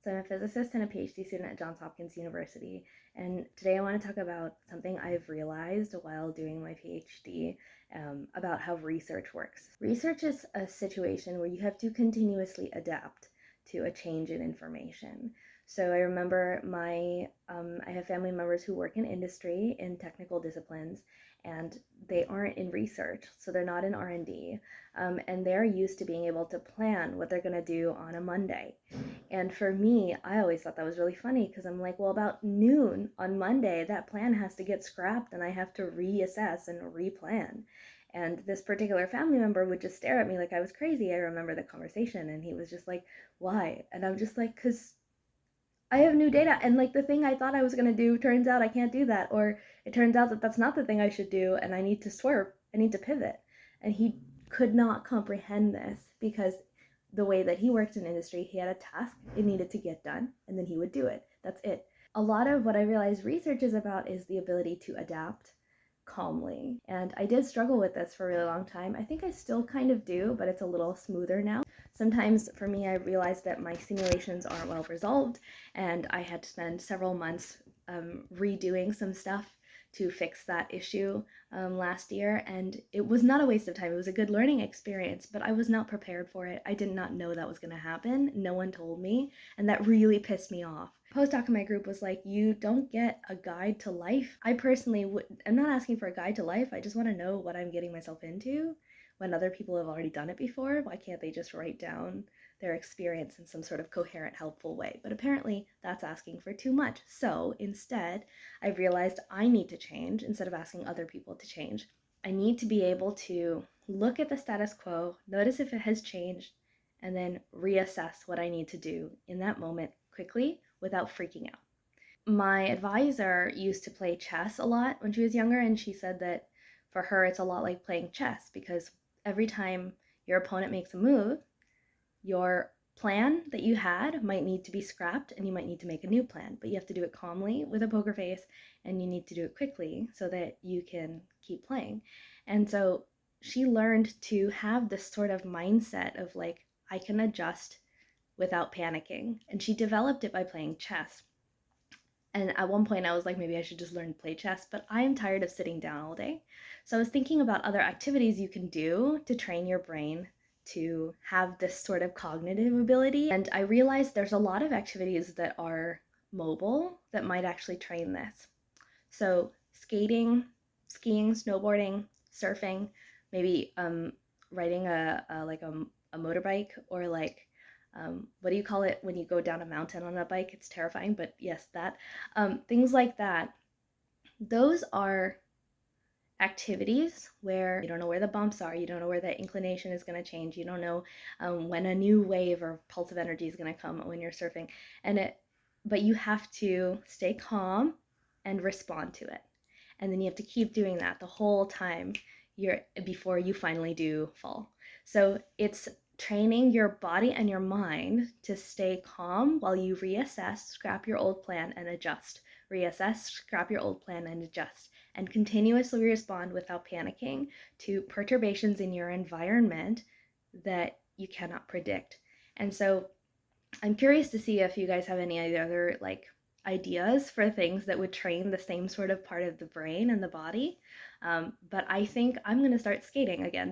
So I'm a physicist and a PhD student at Johns Hopkins University, and today I want to talk about something I've realized while doing my PhD about how research works. Research is a situation where you have to continuously adapt to a change in information. So I remember I have family members who work in industry in technical disciplines, and they aren't in research, so they're not in R&D, and they're used to being able to plan what they're going to do on a Monday. And for me, I always thought that was really funny because I'm like, well, about noon on Monday, that plan has to get scrapped and I have to reassess and replan. And this particular family member would just stare at me like I was crazy. I remember the conversation and he was just like, why? And I'm just like, because I have new data. And like the thing I thought I was going to do turns out I can't do that. Or it turns out that that's not the thing I should do and I need to swerve. I need to pivot. And he could not comprehend this because the way that he worked in industry, he had a task, it needed to get done, and then he would do it. That's it. A lot of what I realized research is about is the ability to adapt calmly. And I did struggle with this for a really long time. I think I still kind of do, but it's a little smoother now. Sometimes for me, I realized that my simulations aren't well resolved, and I had to spend several months redoing some stuff to fix that issue last year, and it was not a waste of time. It was a good learning experience, but I was not prepared for it. I did not know that was going to happen. No one told me, and that really pissed me off. Postdoc in my group was like, you don't get a guide to life. I personally I'm not asking for a guide to life. I just want to know what I'm getting myself into. When other people have already done it before, why can't they just write down their experience in some sort of coherent, helpful way? But apparently that's asking for too much. So instead, I realized I need to change instead of asking other people to change. I need to be able to look at the status quo, notice if it has changed, and then reassess what I need to do in that moment quickly without freaking out. My advisor used to play chess a lot when she was younger, and she said that for her it's a lot like playing chess because every time your opponent makes a move, your plan that you had might need to be scrapped and you might need to make a new plan, but you have to do it calmly with a poker face and you need to do it quickly so that you can keep playing. And so she learned to have this sort of mindset of like, I can adjust without panicking. And she developed it by playing chess. And at one point I was like, maybe I should just learn to play chess, but I am tired of sitting down all day. So I was thinking about other activities you can do to train your brain to have this sort of cognitive ability. And I realized there's a lot of activities that are mobile that might actually train this. So skating, skiing, snowboarding, surfing, maybe riding a motorbike, or like what do you call it when you go down a mountain on a bike? It's terrifying, but yes, that. Things like that. Those are activities where you don't know where the bumps are, you don't know where the inclination is going to change, you don't know when a new wave or pulse of energy is going to come when you're surfing, but you have to stay calm and respond to it, and then you have to keep doing that the whole time before you finally do fall. So it's training your body and your mind to stay calm while you reassess, scrap your old plan and adjust, reassess, scrap your old plan and adjust, and continuously respond without panicking to perturbations in your environment that you cannot predict. And so I'm curious to see if you guys have any other like ideas for things that would train the same sort of part of the brain and the body. But I think I'm going to start skating again.